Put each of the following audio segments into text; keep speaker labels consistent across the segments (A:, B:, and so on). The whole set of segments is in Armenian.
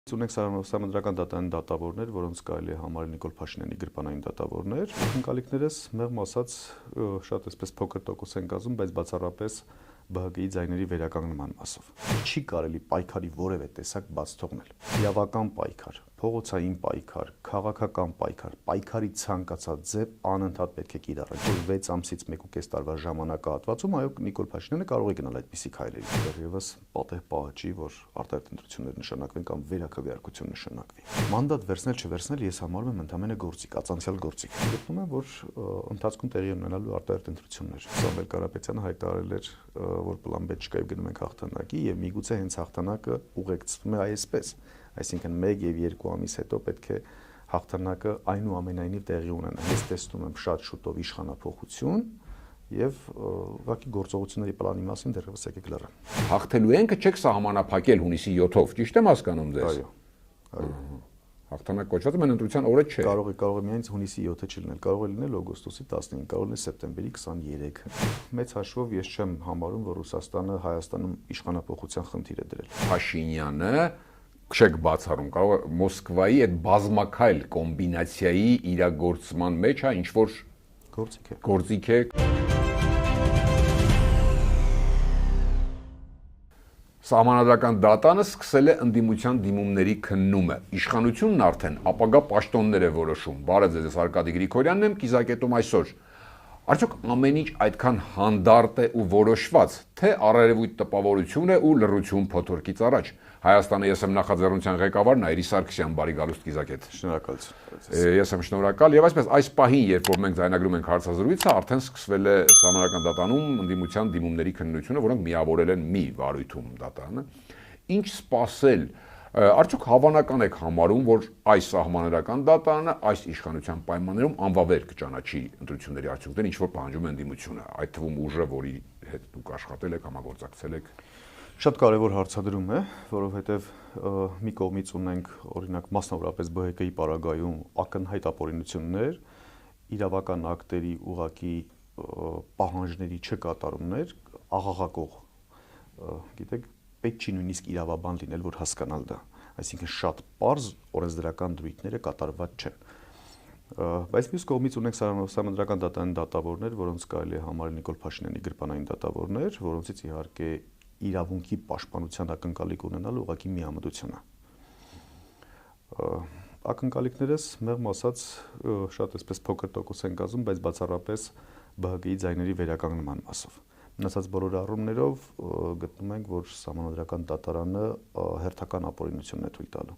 A: Ունենք սահմանադրական դատային դատավորներ, որոնց կարելի է համարել Նիկոլ Փաշինյանի գրպանային դատավորներ։ Ընկալիքներս մեղմ ասած շատ այսպես փոքր տոկոս են կազմում, բայց բացառապես ԲՀԿ-ի ձայների վերականգնման մասով։ Չի կարելի պայքարի որևէ տեսակ բաց թողնել։ Իրավական պայքար, փողոցային պայքար, քաղաքական պայքար, պայքարի ցանկացած ձև անընդհատ պետք է կիրառել։ 6 ամսից 1.5 տարվա ժամանակահատվածում այո Նիկոլ Փաշինյանը կարող է գնալ այդպիսի քայլերի։ Դեռևս պատեհ պահանջի, որ արտահայտ ընտրություններ նշանակվեն կամ վերաքվեարկություն նշանակվի։ Մանդատ վերցնել չվերցնել ես համարում եմ ընդամենը գործիք, ածանցյալ գործիք։ Գտնում եմ, որ ընթացքում տեղի ունենալու արտահայտ ընտրություններ։ Սամվել Կարապետյանը հայտարարել էր, որ պլան B չկա եւ գնում ենք հաղթանակի եւ միգուցե հենց հաղթանակը ուղեկցվում է այսպես։ Այսինքն 1 եւ 2 ամիս հետո պետք է հաղթանակը այնուամենայնիվ տեղի ունենա։ Ես տեսնում եմ շատ շուտով իշխանափոխություն եւ ուղղակի գործողությունների պլանի մասին դեռևս եկեք լռան։
B: Հաղթելու ենք չեք սահմանափակել հունիսի 7-ով, ճիշտ եմ հասկանում ձեզ։
A: Այո։ Այո։
B: Հաղթանակ կոչված է ընտրության օրը չէ։
A: Կարող է միայն հունիսի 7-ը չլինել, կարող է լինել օգոստոսի 15, կարող է լինել սեպտեմբերի 23։ Մեծ հաշվով ես չեմ համարում, որ Ռուսաստանը Հայաստանում իշխանափոխության խնդիր է դրել։
B: Փաշինյանը չեք բացառում, կարող է Մոսկվայի այդ բազմակայլ կոմբինացիայի իրագործման մեջ ինչ որ գործիք է։ Սահմանադրական դատանը սկսել է ընդդիմության դիմումների քննումը։ Իշխանությունն արդեն ապագա պաշտոններ է որոշում։ Բարև ձեզ, Արկադի Գրիգորյանն եմ, կիզակետում այսօր։ Արդյոք ամեն ինչ այդքան հանդարտ է ու որոշված, թե առերևույթ տպավորություն է ու լռություն փոթորկից առաջ։ Հայաստանը ես եմ նախաձեռնության ղեկավարն Այրի Սարգսյան, բարի գալուստ կիզակետ։
A: Շնորհակալություն։
B: Ես եմ շնորհակալ եւ այսպես այս պահին, երբ որ մենք ձայնագրում ենք հարցազրույցը, արդեն սկսվել է սահմանադրական դատանում ընդդիմության դիմումների քննությունը, որոնք միավորել են մի վարույթում դատանը։ Ինչ սպասել։ Արդյոք հավանական եք համարում, որ այս սահմանադրական դատանը այս իշխանության պայմաններում անվավեր կճանաչի ընտրությունների արդյունքները, ինչ որ պահանջում է ընդդիմությունը, այդ թվում ուժը, որի հետ դուք աշխատել եք, համագործակցել եք։
A: Շատ կարևոր հարցադրում է, որովհետև մի կողմից ունենք օրինակ մասնավորապես ԲՀԿ-ի պարագայում ակնհայտ ապօրինություններ, իրավական ակտերի ուղղակի պահանջների չկատարումներ, աղաղակող, գիտեք, պետք չի նույնիսկ իրավաբան լինել, որ հասկանալ դա, այսինքն շատ պարզ օրենսդրական դրույթները կատարված չեն։ Բայց մյուս կողմից ունենք սահմանադրական դատային դատավորներ, որոնց կարելի է համարել Նիկոլ Փաշինյանի գրպանային դատավորներ, որոնցից իհարկե իրավունքի պաշտպանության ակնկալիք ունենալը ուղղակի միամտություն է։ Ակնկալիքներս մեղմ ասած շատ այսպես փոքր տոկոս են կազմում, բայց բացառապես ԲՀԿ-ի ձայների վերականգնման մասով։ Մնացած բոլոր առումներով գտնում ենք, որ սահմանադրական դատարանը հերթական ապօրինությունն է թույլ տալու։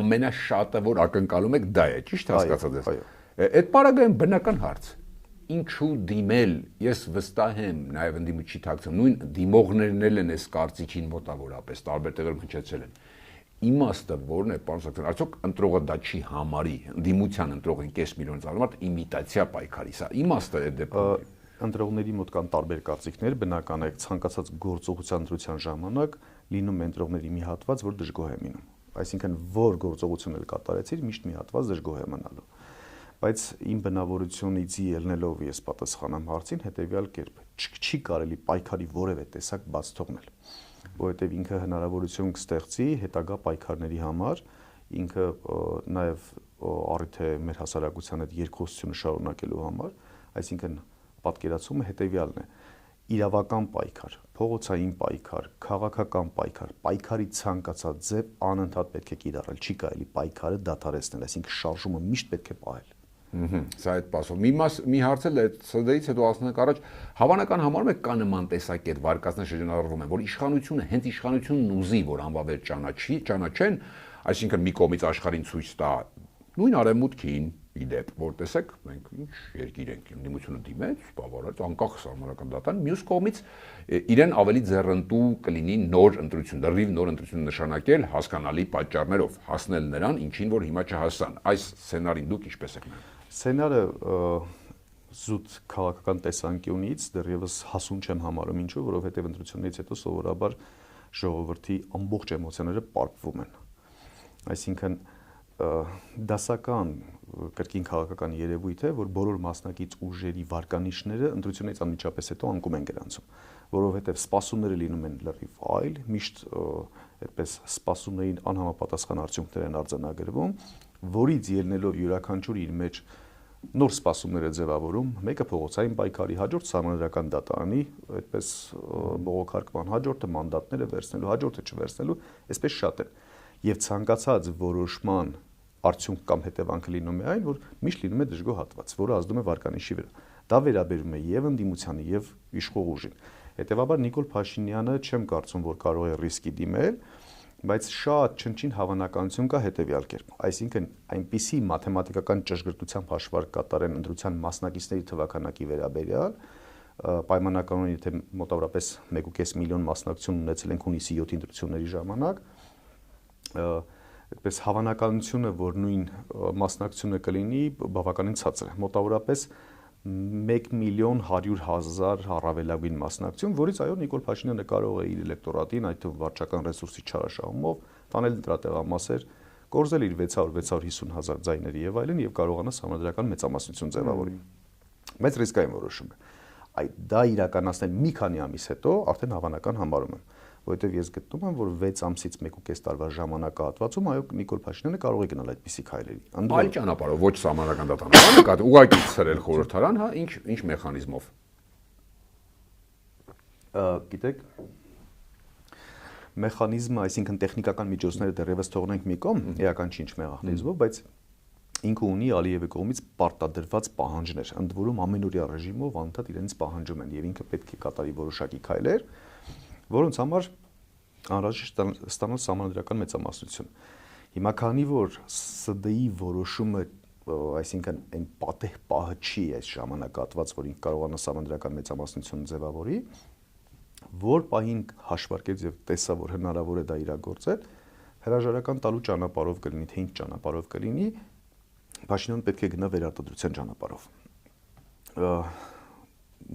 B: Ամենաշատը, որ ակնկալում եք, դա է, ճիշտ հասկացա ձեզ։
A: Այո։
B: Այդ պարագայում բնական հարց։ Ինչու դիմել, ես վստահ եմ, նաև ընդդիմությունի թաքցում, նույն դիմողներն են այս կարծիքին մոտավորապես, տարբեր տեղերում հնչեցել են։ Իմաստը որն է, պարոն Սարգսյան, արդյոք ընտրողը դա չի համարի, ընդդիմության ընտրողին 5 միլիոնից առնվազն իմիտացիա պայքարի, սա իմաստը է դեպքում։
A: Ընտրողների մոտ կան տարբեր կարծիքներ, բնական է, ցանկացած գործողության ընտրության ժամանակ լինում է ընտրողների մի հատված, որ դժգոհ է մնում։ Այսինքն, որ գործողություն էլ կատարեցիր, միշտ մի հատված դժգոհ է մնալու։ Բայց իմ բնավորությունից ելնելով ես պատասխանեմ հարցին հետեւյալ կերպ. չի կարելի պայքարի որևէ տեսակ բաց թողնել, որովհետև ինքը հնարավորություն կստեղծի հետագա պայքարների համար, ինքը նաև առիթ է մեր հասարակության հետ երկխոսությունը շարունակելու համար, այսինքն պատկերացումը հետեւյալն է. իրավական պայքար, փողոցային պայքար, քաղաքական պայքար, պայքարի ցանկացած ձև անընդհատ պետք է կիրառել, չի կարելի պայքարը դադարեցնել, այսինքն շարժումը միշտ պետք է պահել։
B: Սա այդ պասով։ Մի հարց էլ սդից հետո ասնենք առաջ, հավանական համարում եք կա նման տեսակետ վարկածներ շրջանառվում են, որ իշխանությունը հենց իշխանությունն ուզի, որ անվավեր ճանաչեն, այսինքն մի կողմից աշխարհին ցույց տա նույն արևմուտքին, իդեպ, որ տեսեք, մենք ինչ երկիր ենք, ընդդիմությունը դիմեց, բավարար, անկախ սահմանադրական դատան, մյուս կողմից իրեն ավելի ձեռնտու կլինի նոր ընտրություն, լրիվ նոր ընտրություն նշանակել հասկանալի պատճառներով, հասնել նրան, ինչին որ հիմա չհասան։ Այս սցենարին դուք ինչպես եք նայում։
A: Սցենարը զուտ քաղաքական տեսանկյունից դեռևս հասուն չեմ համարում, ինչու, որովհետև ընտրություններից հետո սովորաբար ժողովրդի ամբողջ էմոցիաները պարփվում են։ Այսինքն դասական կրկին քաղաքական երևույթ է, որ բոլոր մասնակից ուժերի վարկանիշները ընտրությունից անմիջապես հետո անկում են գրանցում, որովհետև սպասումները լինում են լրիվ այլ, միշտ այդպես սպասումներին անհամապատասխան արդյունքներ են արձանագրվում, որից ելնելով յուրաքանչյուր իր մեջ նոր սպասումներ է ձևավորում, մեկը փողոցային պայքարի, հաջորդ սահմանադրական դատարանի, այդպես բողոքարկման, հաջորդը մանդատները վերցնելու, հաջորդը չվերցնելու, այսպես շատ են։ Եվ ցանկացած որոշման արդյունք կամ հետևանքը լինում է այն, որ միշտ լինում է դժգոհ հատված, որը ազդում է վարկանիշի վրա։ Դա վերաբերում է եւ ընդդիմությանը, եւ իշխող ուժին։ Հետևաբար Նիկոլ Փաշինյանը չեմ կարծում, որ կարող է ռիսկի դիմել, բայց շատ չնչին հավանականություն կա հետևյալ կերպ։ Այսինքն այնպիսի մաթեմատիկական ճշգրտությամբ հաշվարկ կատարեն ընտրության մասնակիցների թվականակի վերաբերյալ, պայմանականորեն եթե մոտավորապես 1.5 միլիոն մասնակցություն ունեցել ենք հունիսի 7-ի ընտրությունների ժամանակ, այդպես հավանականությունը, որ նույն մասնակցությունը կլինի, բավականին ցածր է։ Մոտավորապես 1.100.000 առավելագույն մասնակցություն, որից այո Նիկոլ Փաշինյանը կարող է իր էլեկտորատին, այդ թվում վարչական ռեսուրսի չարաշահումով, տանել դրատեղամասեր, կորզել իր 600-650 հազար ձայների եւ այլն եւ կարողանա համանդրական մեծամասնություն ձևավորել։ Բայց ռիսկային որոշում է։ Այդ դա իրականացնել մի քանի ամիս հետո արդեն հավանական համարում եմ, որովհետեւ ես գտնում եմ, որ 6 ամսից 1.5 տարվա ժամանակահատվածում այո Նիկոլ Փաշինյանը կարող է գնալ այդպիսի քայլերի։
B: Այլ ճանապարհով, ոչ սահմանական դատարան, կա ուղղակի ցրել խորհրդարան, հա, ինչ մեխանիզմով։
A: Գիտեք, մեխանիզմը, այսինքն տեխնիկական միջոցները դեռևս թողնենք մի կողմ, էական չի ինչ մեխանիզմով, բայց ինքը ունի Ալիևի կողմից պարտադրված պահանջներ, ընդ որում ամենօրյա ռեժիմով անդադ իրենց պահանջում են եւ ինքը պետք է կատարի որոշակի քայլեր, որոնց համար անհրաժեշտ ստանալ համանդրական մեծամասնություն։ Հիմա քանի որ ՍԴ-ի որոշումը, այսինքն այն պատեհ պահը չի այս ժամանակահատված, որ ինքը կարողանա համանդրական մեծամասնություն ձևավորի, որ պահին հաշվարկեց եւ տեսա, որ հնարավոր է դա իրագործել, հրաժարական տալու ճանապարհով կլինի, թե ինչ ճանապարհով կլինի, Փաշինյանը պետք է գնա վերարտադրության ճանապարհով։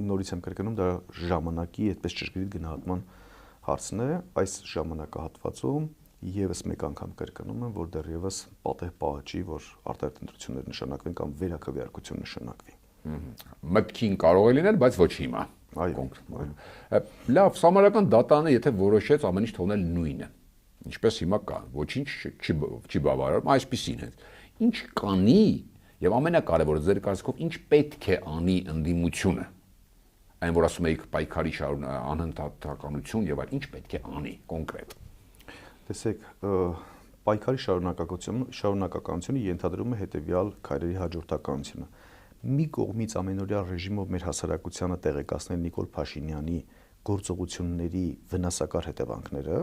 A: Նորից եմ կրկնում, դա ժամանակի այդպես ճշգրիտ գնահատման հարցն է, այս ժամանակահատվածում եւս մեկ անգամ կրկնում եմ, որ դեռևս պատեհ պահը չի, որ արտահայտ ընտրություններ նշանակվեն կամ վերաքվեարկություն նշանակվի։
B: Մտքին կարող է լինել, բայց ոչ հիմա։ Այո։ Լավ, համարական դատանը եթե որոշեց ամեն ինչ թողնել նույնը, ինչպես հիմա կա, ոչինչ չի բավարարում, այսպեսին է։ Ինչ կանի եւ ամենակարևորը ձեր կարծիքով ինչ պետք է անի ընդդիմությունը, այն որ ասում եք պայքարի անընդհատականություն եւ այլ, ինչ պետք է անի կոնկրետ։
A: Տեսեք, պայքարի շարունակականությունը ենթադրում է հետեւյալ քայլերի հաջորդականությունը։ Մի կողմից ամենօրյա ռեժիմով մեր հասարակությանը տեղեկացնել Նիկոլ Փաշինյանի գործողությունների վնասակար հետևանքները,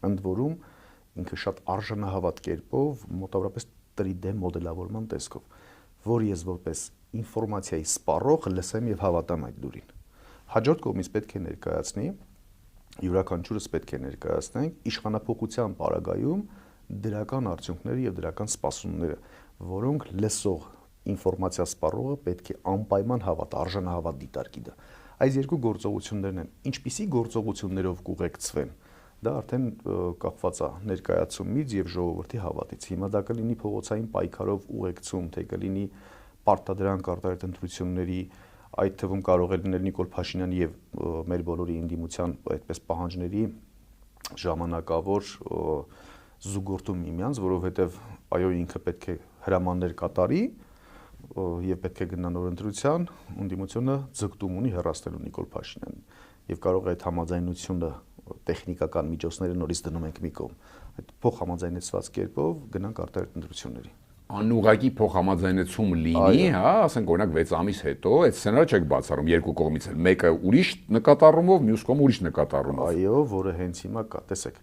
A: ընդ որում ինքը շատ արժանահավատ կերպով մոտավորապես 3D մոդելավորման տեսքով, որ ես որպես ինֆորմացիայի սպառող լսեմ եւ հավատամ այդ լուրին։ Հաջորդ կողմից պետք է ներկայացնի, յուրաքանչյուրս պետք է ներկայացնենք իշխանապողության պարագայում դրական արդյունքները եւ դրական սպասումները, որոնք լսող ինֆորմացիա սպառողը պետք է անպայման հավատա, արժանահավատ դիտարկի դա։ Այս երկու գործողություններն են, ինչպիսի գործողություններով կուղեկցվեն, դա արդեն կապված է ներկայացումից եւ ժողովրդի հավատից։ Հիմա դա կլինի փողոցային պայքարով ուղեկցում, թե կլինի պարտադրանք արտահայտ ընտրությունների, այդ թվում կարող է լինել Նիկոլ Փաշինյանի եւ մեր բոլորի ընդդիմության այդպես պահանջների ժամանակավոր զուգորդում միմյանց, որովհետեւ այո ինքը պետք է հրամաններ կատարի եւ պետք է գնա նոր ընտրության, ընդդիմությունը ձգտում ունի հեռացնելու Նիկոլ Փաշինյանին եւ կարող է այդ համաձայնությունը տեխնիկական միջոցները նորից դնում ենք մի կողմ, այդ փոխհամաձայնեցված կերպով գնանք արտահայտ ընտրությունների։
B: Անուղղակի փոխհամաձայնեցում լինի, հա, ասենք օրինակ 6 ամիս հետո այդ սցենարը չեք բացառում երկու կողմից էլ, մեկը ուրիշ նկատառումով, մյուս կողմը ուրիշ նկատառումով։
A: Այո, որը հենց հիմա կա, տեսեք,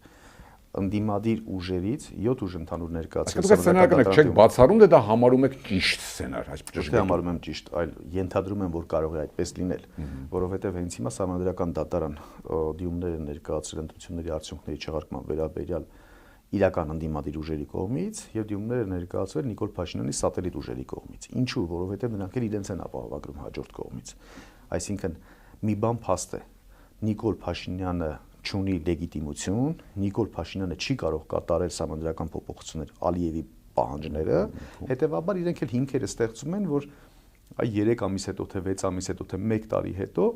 A: ընդդիմադիր ուժերից 7 ուժ ընդհանուր ներկայացրել
B: Այդ սցենարը չեք բացառում, դե դա համարում եք ճիշտ սցենար, այսպես
A: ճիշտ համարում եմ ճիշտ, այլ ենթադրում եմ, որ կարող է այդպես լինել, որովհետև հենց հիմա համանդրական դատարան դիումները ներկայացրել ընտրությունների արդյունքների չեղարկման վերաբերյալ իրական ընդդիմադիր ուժերի կողմից եւ դիումները ներկայացվել Նիկոլ Փաշինյանի սատելիտ ուժերի կողմից։ Ինչու՞, որովհետեւ նրանք էլ իրենց են ապահովագրում հաջորդ կողմից։ Այսինքն մի բան փաստ է։ Նիկոլ Փաշինյանը չունի լեգիտիմություն, Նիկոլ Փաշինյանը չի կարող կատարել համանդրական փոփոխություններ Ալիևի պահանջները, հետեւաբար իրենք էլ հիմքերը ստեղծում են, որ 3 ամիս հետո թե 6 ամիս հետո թե 1 տարի հետո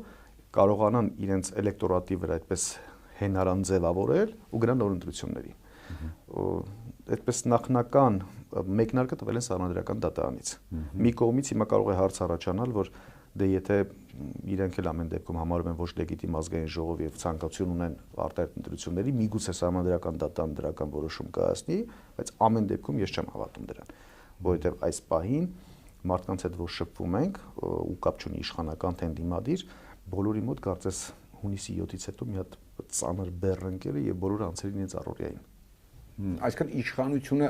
A: կարողանան իրենց էլեկտորատի վրա այդպես հենարան ձևավորել ու գնալ նոր ընտրությունների։ Այդպես նախնական մեկնարկը տվել են Սահմանադրական դատարանից։ Մի կողմից հիմա կարող է հարց առաջանալ, որ դե եթե իրենք էլ ամեն դեպքում համարում են ոչ լեգիտիմ ազգային ժողով եւ ցանկություն ունեն արտահայտ ընտրությունների, միգուցե Սահմանադրական դատարան դրական որոշում կայացնի, բայց ամեն դեպքում ես չեմ հավատում դրան, որովհետեւ այս պահին մարդկանց հետ որ շփվում ենք ու կապ չունի իշխանական թե ընդդիմադիր, բոլորի մոտ կարծես հունիսի 7-ից հետո մի հատ ծանր բեռ ընկել է եւ բոլորը անցել իրենց առօրյային։
B: Այսինքն իշխանությունը,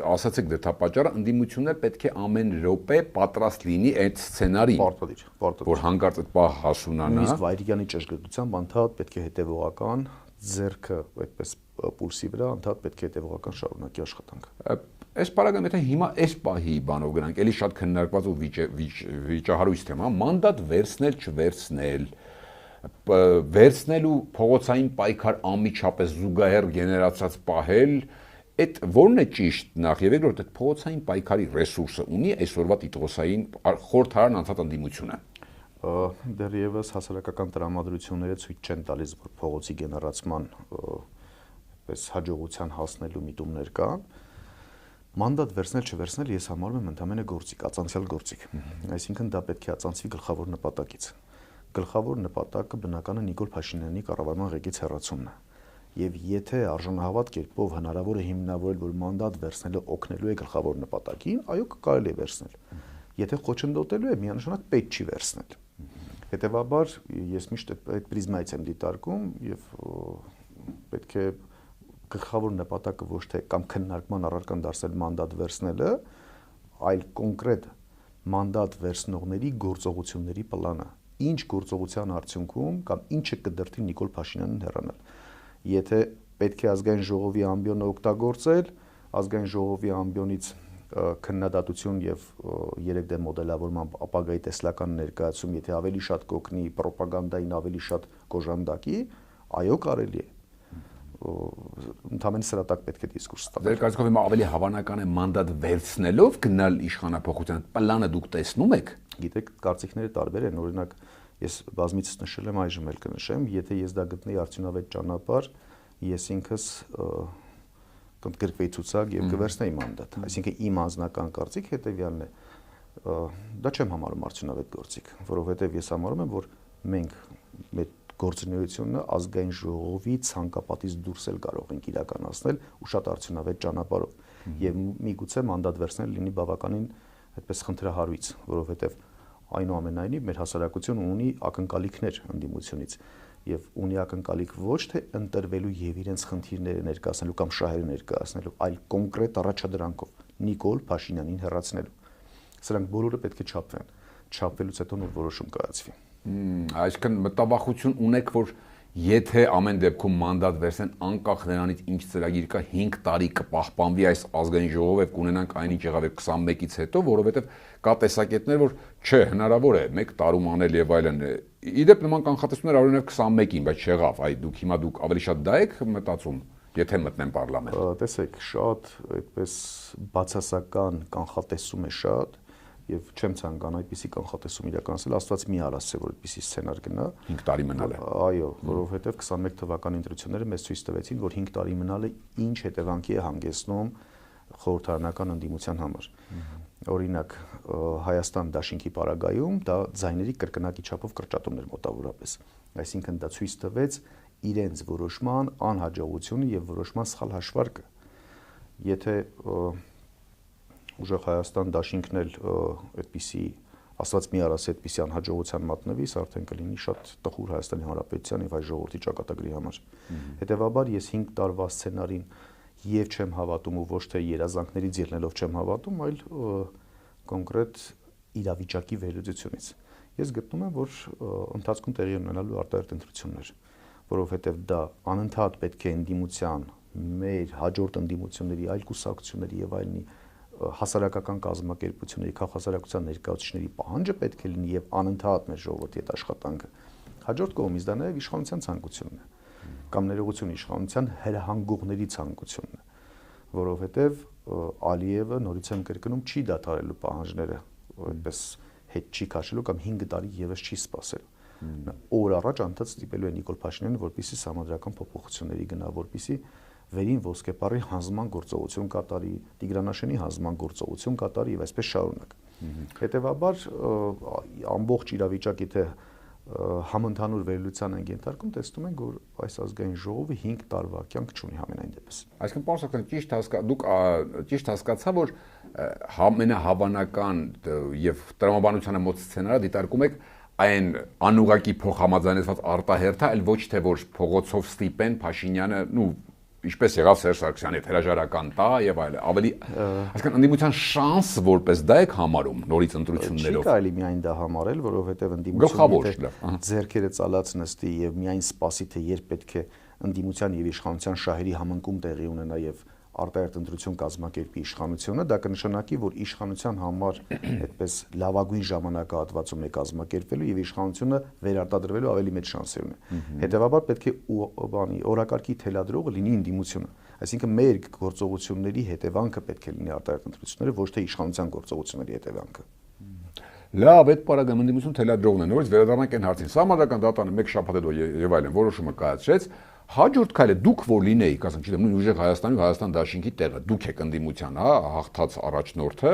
B: ասացեք դրա պատճառը, ընդդիմություններ պետք է ամեն րոպե պատրաստ լինի այդ սցենարին։
A: Պարտադիր,
B: որ հանկարծ այդ պահ հասունանա։
A: Իսկ Վայրիկյանի ճշգրտությամբ անդադ պետք է հետևողական ձեռքը այդպես պուլսի վրա անդադ պետք է հետևողական շարունակի աշխատանքը։
B: Այս պարագայում եթե հիմա այս պահի բանով գնանք, էլի շատ քննարկված ու վիճահարույց թեմա, մանդատ վերցնել, չվերցնել, վերցնելու փողոցային պայքար անմիջապես զուգահեռ գեներացած պահել, այդ ո՞րն է ճիշտ նախ եւ երկրորդ այդ փողոցային պայքարի ռեսուրսը ունի այսօրվա տիտղոսային խորհրդարան անցած ընդդիմությունը։
A: Դեռևս հասարակական տրամադրությունները ցույց չեն տալիս, որ փողոցի գեներացման այդպես հաջողության հասնելու միտումներ կան։ Մանդատ վերցնել չվերցնել ես համարում եմ ընդամենը գործիք, ածանցյալ գործիք։ Այսինքն դա պետք է ածանցվի գլխավոր նպատակից։ Գլխավոր նպատակը բնականը Նիկոլ Փաշինյանի կառավարման ղեկից հեռացումն է։ Եվ եթե արժանահավատ կերպով հնարավոր է հիմնավորել, որ մանդատ վերցնելը օգնելու է գլխավոր նպատակին, այո, կարելի է վերցնել։ Եթե խոչընդոտելու է, միանշանակ պետք չի վերցնել։ Հետևաբար ես միշտ այդ պրիզմայից եմ դիտարկում եւ պետք է գլխավոր նպատակը ոչ թե կամ քննարկման առարկան դարձնել մանդատ վերցնելը, այլ կոնկրետ մանդատ վերցնողների գործողությունների պլանը։ Ինչ գործողության արդյունքում կամ ինչը կդրդի Նիկոլ Փաշինյանին հեռանալ։ Եթե պետք է ազգային ժողովի ամբիոնը օգտագործել, ազգային ժողովի ամբիոնից քննադատություն եւ 3D մոդելավորման ապագայի տեսլական ներկայացում, եթե ավելի շատ կօգնի ռոպագանդային, ավելի շատ կոժանդակի, այո, կարելի է։ Ընդհանրապես սրա տակ պետք է դիսկուրս ստանալ։
B: Ձեր կարծիքով հիմա ավելի հավանական է մանդատ վերցնելով գնալ իշխանափոխության պլանը դուք տեսնում եք։
A: Գիտեք, կարծիքները տարբեր են, օրինակ ես բազմիցս նշել եմ, այժմ էլ կնշեմ, եթե ես դա գտնեի արդյունավետ ճանապարհ, ես ինքս կընդգրկվեի ցուցակ եւ կվերցնեի մանդատ։ Այսինքն իմ անձնական կարծիք հետեւյալն է. դա չեմ համարում արդյունավետ գործիք, որովհետեւ ես համարում եմ, որ մենք մեր գործունեությունը ազգային ժողովի ցանկապատից դուրս էլ կարող ենք իրականացնել ու շատ արդյունավետ ճանապարհով։ Եվ միգուցե մանդատ վերցնել լինի բավականին այդպես խնդրահարույց, որովհետեւ այնուամենայնիվ մեր հասարակությունը ունի ակնկալիքներ ընդդիմությունից եւ ունի ակնկալիք ոչ թե ընտրվելու եւ իրենց խնդիրները ներկայացնելու կամ շահերը ներկայացնելու, այլ կոնկրետ առաջադրանքով Նիկոլ Փաշինյանին հեռացնելու։ Սրանք բոլորը պետք է չափվեն։ Չափվելուց հետո նոր որոշում կայացվի։
B: Այսինքն մտավախություն ունեք, որ եթե ամեն դեպքում մանդատ վերցնեն անկախ նրանից ինչ ծրագիր կա 5 տարի կպահպանվի այս ազգային ժողովը եւ կունենանք այնինչ եղավ 21-ից հետո, որովհետեւ կա տեսակետներ, որ չէ, հնարավոր է 1 տարում անել եւ այլն։ Իդեպ նման կանխատեսումներ արել 21-ին, բայց չեղավ։ Այ դուք ավելի շատ դա եք մտածում, եթե մտնեն պարլամենտ։
A: Տեսեք, շատ այդպես բացասական կանխատեսում է շատ եւ չեմ ցանկանա այդպիսի կանխատեսում իրականացնել, Աստված մի արասցե, որ այդպիսի սցենար գնա
B: 5 տարի մնալ է։
A: Այո, որովհետեւ 21 թվականի ընտրությունները մեզ ցույց տվեցին, որ 5 տարի մնալը ինչ հետևանքի է հանգեցնում խորհրդարանական ընդդիմության համար։ Օրինակ, Հայաստան դաշինքի պարագայում դա ձայների կրկնակի չափով կրճատումներ մոտավորապես։ Այսինքն դա ցույց տվեց իրենց որոշման անհաջողությունը եւ որոշման սխալ հաշվարկը։ Եթե ուժեղ Հայաստան դաշինքն էլ այդպիսի Աստված մի արած այդպիսի անհաջողության մատնվի, սա արդեն կլինի շատ տխուր Հայաստանի Հանրապետության եւ այ ժողովրդի ճակատագրի համար։ Հետևաբար ես 5 տարվա սցենարին եւ չեմ հավատում ու ոչ թե երազանքներից ելնելով չեմ հավատում, այլ կոնկրետ իրավիճակի վերլուծությունից։ Ես գտնում եմ, որ ընթացքում տեղի ունենալու արտահերտ ընտրություններ, որովհետեւ դա անընդհատ պետք է ընդդիմության, մեր հաջորդ ընդդիմությունների, այլ կուսակցությունների եւ այլնի հասարակական կազմակերպությունների, քաղաքասարակության ներկայացուցիչների պահանջը պետք է լինի եւ անընդհատ մեր ժողովրդի հետ աշխատանքը։ Հաջորդ կողմից դա նաեւ իշխանության ցանկությունն է կամ ներողություն իշխանության հրահանգողների ցանկությունն է, որովհետեւ Ալիևը նորից եմ կրկնում չի դադարելու պահանջները, այդպես հետ չի քաշելու կամ 5 տարի եւս չի սպասելու։ Օր առաջ անդադ ստիպելու է Նիկոլ Փաշինյանը, որպեսզի սահմանադրական փոփոխությունների գնա, որպեսզի վերին ոսկեպարի հանձնման գործողություն կատարի, Տիգրանաշենի հանձնման գործողություն կատարի եւ այսպես շարունակ։ Հետևաբար ամբողջ իրավիճակի թե համընդհանուր վերլուծության են ենթարկում, տեսնում ենք, որ այս ազգային ժողովը 5 տարվա կյանք չունի համենայն դեպս։
B: Այսինքն պարոն Սարգսյան, դուք ճիշտ հասկացա, որ ամենահավանական եւ տրամաբանությանը մոտ սցենարը դիտարկում եք այն անուղակի փոխհամաձայնեցված արտահերթը, այլ ոչ թե որ փողոցով ստիպեն Փաշինյանը, ինչպես եղավ Սերժ Սարգսյանի հետ հրաժարական տա եւ այլ, ավելի, այսինքն ընդդիմության շանս որպես դա եք համարում նորից ընտրություններով։
A: Չի կարելի միայն դա համարել, որովհետեւ ընդդիմությունը ձեռքերը ծալած նստի եւ միայն սպասի, թե երբ պետք է ընդդիմության եւ իշխանության շահերի համընկում տեղի ունենա եւ արտահերթ ընտրություն կազմակերպի իշխանությունը, դա կնշանակի, որ իշխանության համար այդպես լավագույն ժամանակահատվածում է կազմակերպվելու եւ իշխանությունը վերարտադրվելու ավելի մեծ շանսեր ունի։ Հետևաբար պետք է օրակարգի թելադրողը լինի ընդդիմությունը, այսինքն մեր գործողությունների հետևանքը պետք է լինի արտահերթ ընտրությունները, ոչ թե իշխանության գործողությունների հետևանքը։
B: Լավ, այդ պարագայում ընդդիմություն թելադրողն է, նորից վերադառնանք այն հարցին։ Սահմանադրական դատանը 1 շաբաթ հետո եւ այլն որոշումը կայացրեց, հաջորդ քայլը դուք որ լինեիք, ասենք, չգիտեմ, նույն ուժեղ Հայաստանի ու Հայաստան դաշինքի տեղը, դուք եք ընդդիմության, հաղթած առաջնորդը,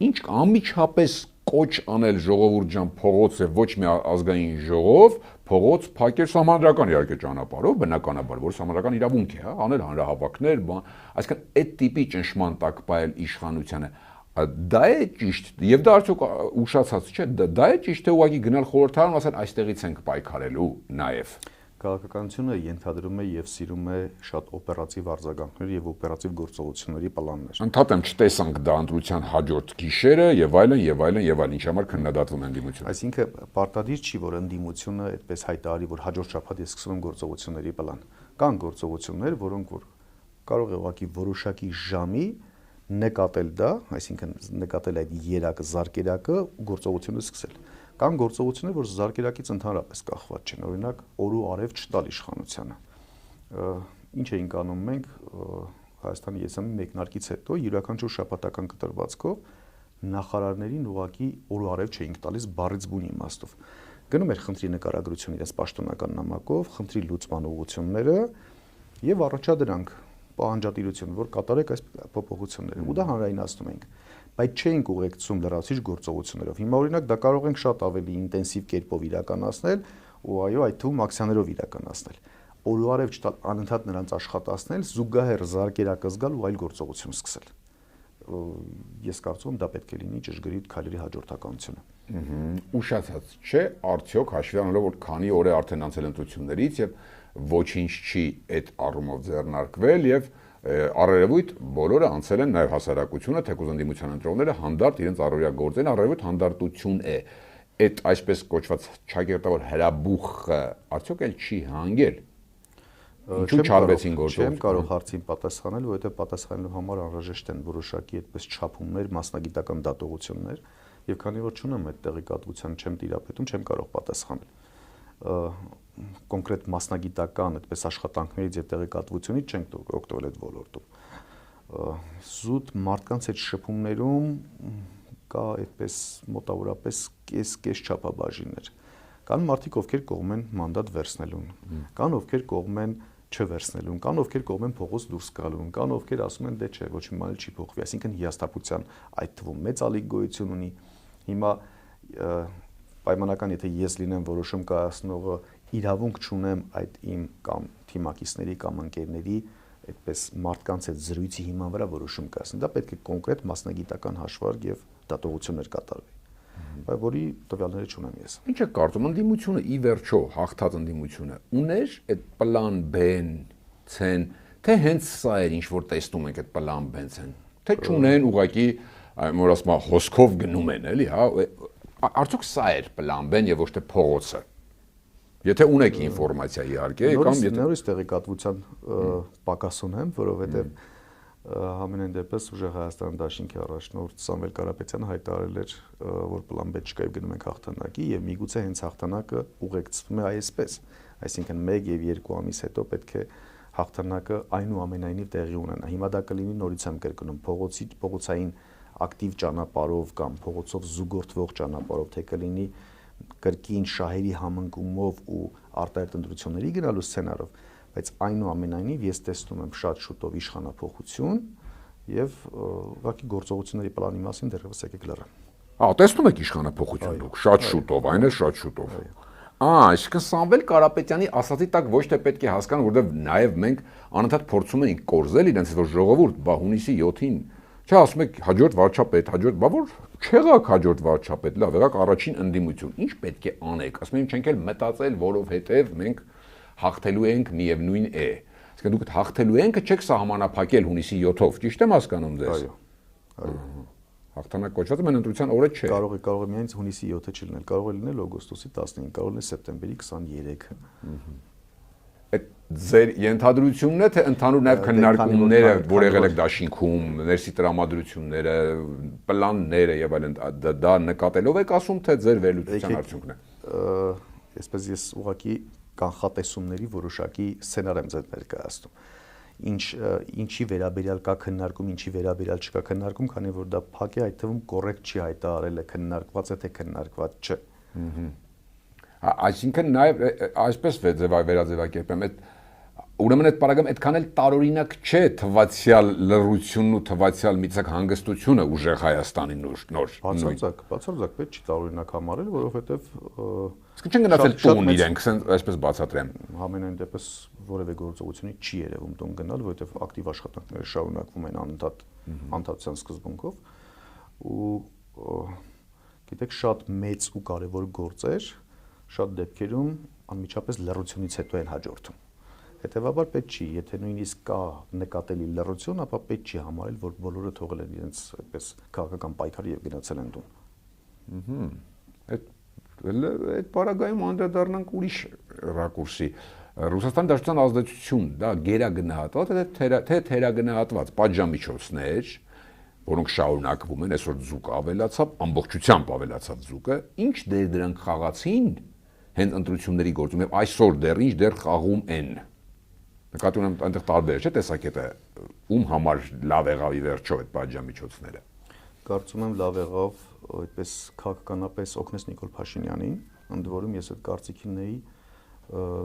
B: ինչ անմիջապես կոչ անել ժողովուրդ ջան փողոց է ոչ մի ազգային ժողով, փողոց փակել սահմանադրական իհարկե ճանապարհով, բնականաբար, որ սահմանադրական իրավունք է, անել հանրահավաքներ, այսինքն այդ տիպի ճնշման տակ պայել իշխանությանը դա է ճիշտ, եւ դա արդյոք ուշացած չէ, դա է ճիշտ թե ուղղակի գնալ խորհրդարան, ասել այստեղից ենք պայքարելու նաեւ։
A: Քաղաքականությունը ենթադրում է եւ սիրում է շատ օպերատիվ արձագանքներ եւ օպերատիվ գործողությունների պլաններ։
B: Ընդհանրապես չտեսանք դա ընտրության հաջորդ գիշերը եւ այլն եւ այլն եւ այլն, ինչ համար քննադատվում է ընդդիմությունը։
A: Այսինքն պարտադիր չի, որ ընդդիմությունը այդպես հայտարարի, որ հաջորդ շաբաթ ես սկսում եմ գործողությունների պլան։ Կան գործողություններ, որոնք որ կարող է ուղղակի որոշակի ժամի նկատել դա, այսինքն նկատել այդ երակը, զարկերակը ու գործողությունը սկսել։ Կան գործողություններ, որ զարկերակից ընդհանրապես կախված չեն, օրինակ օր ու արև չտալ իշխանությանը։ Ինչ էինք անում մենք Հայաստանի ԵՍՄ-ի մեկնարկից հետո յուրաքանչյուր շաբաթական կտրվածքով նախարարներին ուղղակի օր ու արև չէինք տալիս բառից բուն իմաստով։ Գնում էր խնդրի նկարագրություն իրենց պաշտոնական նամակով, խնդրի լուծման ուղղությունները եւ առաջադրանք պահանջատիրություն, որ կատարեք այս փոփոխությունները, ու դա հանրայնացնում ենք, բայց չէինք ուղեկցում լրացիչ գործողություններով։ Հիմա օրինակ դա կարող ենք շատ ավելի ինտենսիվ կերպով իրականացնել, ու այո, այդ թվում ակցիաներով իրականացնել։ Օր ու արև չտալ, անընդհատ նրանց աշխատացնել, զուգահեռ զարկերակը զգալ ու այլ գործողություն սկսել։ Ես կարծում եմ դա պետք է լինի ճշգրիտ քայլերի հաջորդականությունը։
B: Ուշացած չէ, արդյոք հաշվի առնելով որ քանի օր է արդեն անցել ընտրություններից եւ ոչինչ չի այդ առումով ձեռնարկվել եւ առերևույթ բոլորը անցել են նաեւ հասարակությունը, թեկուզ ընդդիմության ընտրողները հանդարտ իրենց առօրյա գործեն, առերևույթ հանդարտություն է։ Այդ այսպես կոչված ճակերտավոր հրաբուխը արդյոք էլ չի հանգել։ Ինչու չարվեցին գործով։
A: Չեմ կարող հարցին պատասխանել, որովհետեւ պատասխանելու համար անհրաժեշտ են որոշակի այդպես չափումներ, մասնագիտական դատողություններ, եւ քանի որ չունեմ այդ տեղեկատվության, չեմ տիրապետում, չեմ կարող պատասխանել։ Կոնկրետ մասնագիտական այդպես աշխատանքներից եւ տեղեկատվությունից չենք օգտվել այդ ոլորտում։ Զուտ մարդկանց այդ շփումներում կա այդպես մոտավորապես կես չափաբաժիններ։ Կան մարդիկ, ովքեր կողմ են մանդատ վերցնելուն, կան ովքեր կողմ են չվերցնելուն, կան ովքեր կողմ են փողոց դուրս գալուն, կան ովքեր ասում են դե չէ, ոչ մի բան չի փոխվի, այսինքն հիասթափության այդ թվում մեծ ալիք գոյություն ունի։ Հիմա պայմանական եթե ես լինեմ որոշում կայացնողը, իրավունք չունեմ այդ իմ կամ թիմակիցների կամ ընկերների այդպես մարդկանց հետ զրույցի հիման վրա որոշում կայացնել։ Դա պետք է կոնկրետ մասնագիտական հաշվարկ եւ դատողություններ կատարվի, բայց որի տվյալները չունեմ ես։
B: Ինչ է կարծում ընդդիմությունը ի վերջո հաղթած ընդդիմությունը ուներ այդ պլան B-ն, C-ն, թե հենց սա էր ինչ որ տեսնում ենք այդ պլան B-ն, C-ն, թե չունեն ուղղակի որ ասում հոսքով գնում են, էլի, հա, արդյոք սա էր պլան B-ն եւ ոչ թե փողոցը։ Եթե ունեք ինֆորմացիա իհարկե, կամ եթե
A: նորից տեղեկատվության պակաս ունեմ, որովհետեւ համենայն դեպս ուժեղ Հայաստան դաշինքի առաջնորդ Սամվել Կարապետյանը հայտարարել էր, որ պլան B չկա եւ գնում ենք հաղթանակի եւ միգուցե հենց հաղթանակը ուղեկցվում է այսպես, այսինքն 1 եւ 2 ամիս հետո պետք է հաղթանակը այնուամենայնիվ տեղի ունենա։ Հիմա դա կլինի նորից եմ կրկնում փողոցային ակտիվ ճանապարհով կամ փողոցով զուգորդվող ճանապարհով, թե կլինի կրկին շահերի համընկումով ու արտահերտ ընտրությունների գնալու սցենարով, բայց այնուամենայնիվ ես տեսնում եմ շատ շուտով իշխանափոխություն եւ ուղղակի գործողությունների պլանի մասին դեռևս եկեք լռեմ։
B: Տեսնում եք իշխանափոխություն դուք շատ շուտով, այն էլ շատ շուտով։ Այսինքն Սամվել Կարապետյանի ասացի տակ ոչ թե պետք է հասկանան, որովհետեւ նաեւ մենք անընդհատ փորձում ենք կորզել իրենց, որ ժողովուրդ, բա հունիսի 7-ին, չէ, ասում եք հաջորդ վարչապետ, բա որ չեղակ հաջորդ վարչապետ, լավ, եղակ առաջին ընդդիմություն։ Ինչ պետք է անեք։ Ասում եմ չենք էլ մտածել, որովհետեւ մենք հաղթելու ենք միևնույն է։ Այսինքն դուք հաղթելու ենք չեք սահմանափակել հունիսի 7-ով, ճիշտ եմ հասկանում ձեզ։
A: Այո։
B: Հաղթանակ կոչվածը մեն ընտրության օրը չէ։
A: Կարող է միայն հունիսի 7-ը չլինել, կարող է լինել օգոստոսի 15, կարող է լինել սեպտեմբերի 23-ը։
B: Այդ ձեր ենթադրությունն է, թե ընդհանուր նաև քննարկումները, որ եղել եք դաշինքում, ներսի տրամադրությունները, պլանները եւ այլն, դա նկատելով եք ասում, թե ձեր վերլուծության արդյունքն է։
A: Այսպես ես ուղղակի կանխատեսումների որոշակի սցենար եմ ձեր ներկայացնում։ Ինչի վերաբերյալ կա քննարկում, ինչի վերաբերյալ չկա քննարկում, քանի որ դա փակ է, այդ թվում կոռեկտ չի հայտարարել է քննարկված է, թե քննարկված չէ։
B: Այսինքն նաև այսպես վերաձևակերպեմ, ուրեմն այդ պարագայում այդքան էլ տարօրինակ չէ թվացial լռությունն ու թվացial միցակ հանգստությունը ուժեղ Հայաստանի նոր։
A: Բացարձակ պետք չի տարօրինակ համարել, որովհետև
B: Իսկ չեն գնացել տուն իրենք, այսպես բացատրեմ։
A: Համենայն դեպս որևէ գործողությունի չի երևում տուն գնալ, որովհետև ակտիվ աշխատանքները շարունակվում են անընդհատ անդադության սկզբունքով ու գիտեք շատ մեծ ու կարևոր գործեր շատ դեպքերում անմիջապես լռությունից հետո են հաջորդում։ Հետևաբար պետք չի, եթե նույնիսկ կա նկատելի լռություն, ապա պետք չի համարել, որ բոլորը թողել են իրենց այդպես քաղաքական պայքարը եւ գնացել են տուն։
B: Այդ պարագայում անդրադառնանք ուրիշ ռակուրսի։ Ռուսաստանի Դաշնության ազդեցություն, դա գերագնահատված, թե թերագնահատված պատժամիջոցներ, որոնք շարունակվում են, այսօր ձուկը ավելացավ, ամբողջությամբ ավելացավ ձուկը, ինչ դեր դրանք խաղացին հենց ընտրությունների գործում եւ այսօր դեռ ինչ դեռ խաղում են։ Նկատի ունեմ այնտեղ տարբեր չէ տեսակետը, ում համար լավ եղավ ի վերջո այդ պատժամիջոցները։
A: Կարծում եմ լավ եղավ այդպես քաղաքականապես օգնեց Նիկոլ Փաշինյանին, ընդ որում ես այդ կարծիքին էի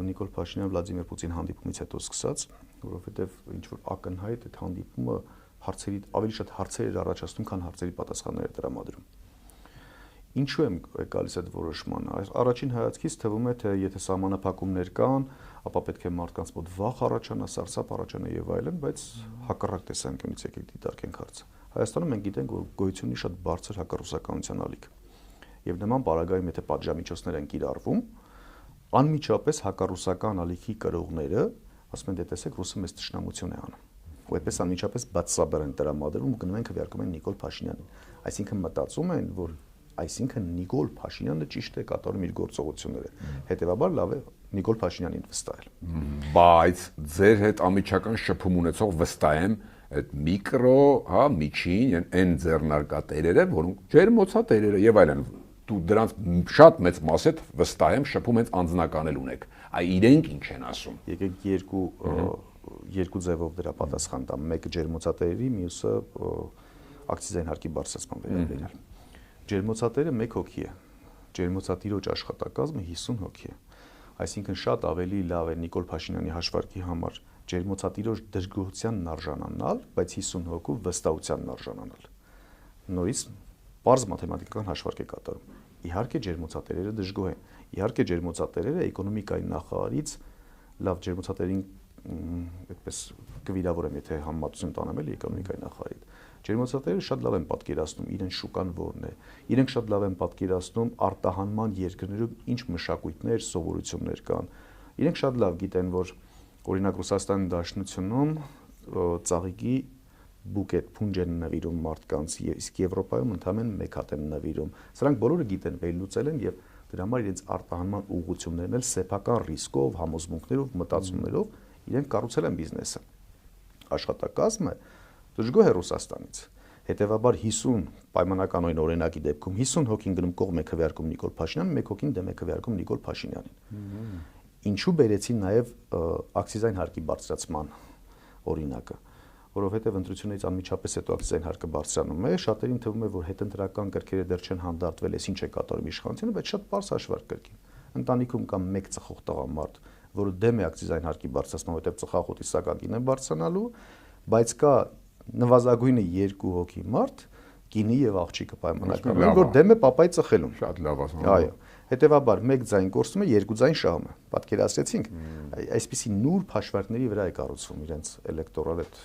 A: Նիկոլ Փաշինյան Վլադիմիր Պուտին հանդիպումից հետո սկսած, որովհետև ինչ որ ակնհայտ այդ հանդիպումը հարցերի ավելի շատ հարցեր էր առաջացնում, քան հարցերի պատասխաններ տրամադրում։ Ինչու եմ գալիս այդ որոշման։ Առաջին հայացքից թվում է, թե եթե սահմանափակումներ կան, ապա պետք է մարդկանց մոտ վախ առաջանա, սարսափ առաջանա եւ այլն, բայց հակառակ տեսանկյունից եկեք դիտարկենք հարցը։ Հայաստանում մենք գիտենք, որ գոյություն ունի շատ բարձր հակառուսականության ալիք։ Եվ նման պարագայում եթե պատժամիջոցներ են կիրառվում, անմիջապես հակառուսական ալիքի կրողները ասում են, դե տեսեք, ռուսը մեծ ճշնամություն է անում։ Ու այդպես անմիջապես բացասաբար են տրամադրում ու գնում են քվեարկում են Նիկոլ Փաշինյանին։ Այսինքն մտածում են, որ Նիկոլ Փաշինյանը ճիշտ է կատարում իր գործողությունները։ Հետևաբար լավ է Նիկոլ Փաշինյանին վստահել։
B: Բայց ձեր հետ ամիջական շփում ունեցող վստահ եմ այդ միկրո, միջին, այն ձեռնարկատերերը, որոնք ջերմոցատերերը եւ այլն, դու դրանց շատ մեծ մաս հետ վստահ եմ շփում հենց անձնականել ունեք։ Իրենք ինչ են ասում։
A: Եկեք երկու ձևով դրա պատասխան տամ, մեկը ջերմոցատերերի, մյուսը ակցիզային հարկի բարձրացման վերաբերյալ։ Ջերմոցատերը 1 հոգի է, ջերմոցատիրոջ աշխատակազմը 50 հոգի է, այսինքն շատ ավելի լավ է Նիկոլ Փաշինյանի հաշվարկի համար ջերմոցատիրոջ դժգոհությանն արժանանալ, բայց 50 հոգու վստահությանն արժանանալ։ Նորից պարզ մաթեմատիկական հաշվարկ է կատարում։ Իհարկե ջերմոցատերերը դժգոհ են, իհարկե ջերմոցատերերը էկոնոմիկայի նախարարից լավ ջերմոցատերին այդպես կվիրավորեմ, եթե համեմատություն տանեմ էլի էկոնոմիկայի նախարարի։ Ջերմոցատերերը շատ լավ են պատկերացնում իրեն շուկան որն է։ Իրենք շատ լավ են պատկերացնում արտահանման երկրներում ինչ մշակույթներ, սովորություններ կան։ Իրենք շատ լավ գիտեն, որ օրինակ Ռուսաստանի Դաշնությունում ծաղիկի բուկետ փունջ են նվիրում մարդկանց, իսկ Եվրոպայում ընդհանրեն մեկ հատ են նվիրում։ Սրանք բոլորը գիտեն, վերլուծել են եւ դրա համար իրենց արտահանման ուղղություններն էլ սեփական ռիսկով, համոզմունքներով, մտածումներով իրենք կառուցել են բիզնեսը։ Աշխատակազմը դժգոհ է Ռուսաստանից։ Հետևաբար 50 պայմանականային օրինակի դեպքում 50 հոգին գնում կողմ է քվեարկում Նիկոլ Փաշինյանին, 1 հոգին դեմ է քվեարկում Նիկոլ Փաշինյանին։ Ինչու բերեցին նաև ակցիզային հարկի բարձրացման օրինակը, որովհետև ընտրություններից անմիջապես հետո ակցիզային հարկը բարձրանում է, շատերին թվում է, որ հետընտրական կրքերը դեռ չեն հանդարտվել, այս ինչ է կատարում իշխանությունը, բայց շատ པարզ հաշվարկ կրկին։ Ընտանիքում կա մեկ ծխող տղամարդ, որը դեմ է ակցիզային հարկի բարձրացման, որովհետև ծխախոտի սակագին է բարձրանալու, բայց կա նվազագույնը 2 հոգի մարդ, կինի եւ աղջիկը պայմանական, որ դեմ է պապայի ծխելուն։
B: Շատ լավ ասում։
A: Այո։ Հետևաբար մեկ ձայն կորսում է, 2 ձայն շահում է։ Պատկերացրեցինք, այսպիսի նուրբ հաշվարկների վրա է կառուցվում իրենց էլեկտորալ այդ